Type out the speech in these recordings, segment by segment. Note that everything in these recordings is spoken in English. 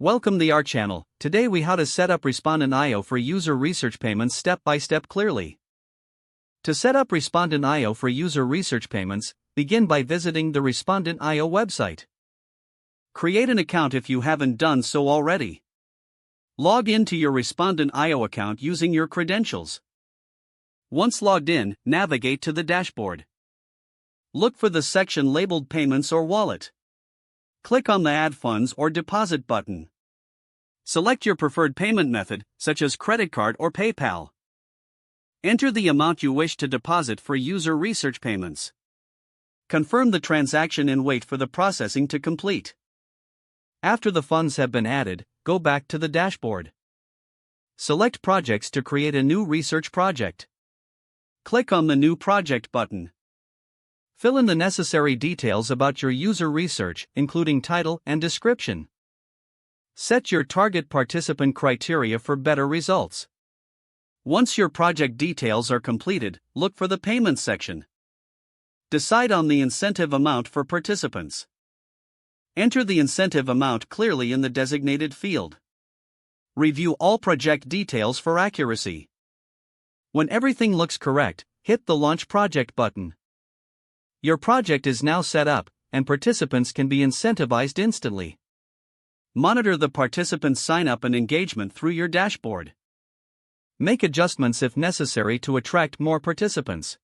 Welcome to our channel. Today we how to set up Respondent IO for user research payments step by step clearly. To set up Respondent IO for user research payments, begin by visiting the Respondent IO website. Create an account if you haven't done so already. Log into your Respondent IO account using your credentials. Once logged in, navigate to the dashboard. Look for the section labeled Payments or Wallet. Click on the Add Funds or Deposit button. Select your preferred payment method, such as credit card or PayPal. Enter the amount you wish to deposit for user research payments. Confirm the transaction and wait for the processing to complete. After the funds have been added, go back to the dashboard. Select Projects to create a new research project. Click on the New Project button. Fill in the necessary details about your user research, including title and description. Set your target participant criteria for better results. Once your project details are completed, look for the Payments section. Decide on the incentive amount for participants. Enter the incentive amount clearly in the designated field. Review all project details for accuracy. When everything looks correct, hit the Launch Project button. Your project is now set up, and participants can be incentivized instantly. Monitor the participants' sign-up and engagement through your dashboard. Make adjustments if necessary to attract more participants.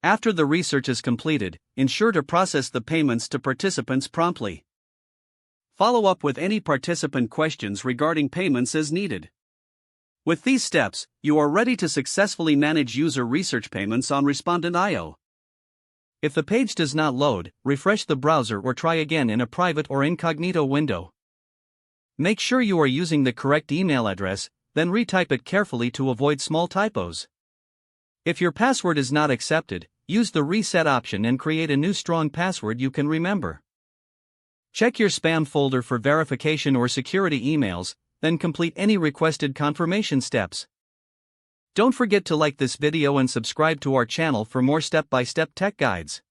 After the research is completed, ensure to process the payments to participants promptly. Follow up with any participant questions regarding payments as needed. With these steps, you are ready to successfully manage user research payments on Respondent IO. If the page does not load, refresh the browser or try again in a private or incognito window. Make sure you are using the correct email address, then retype it carefully to avoid small typos. If your password is not accepted, use the reset option and create a new strong password you can remember. Check your spam folder for verification or security emails, then complete any requested confirmation steps. Don't forget to like this video and subscribe to our channel for more step-by-step tech guides.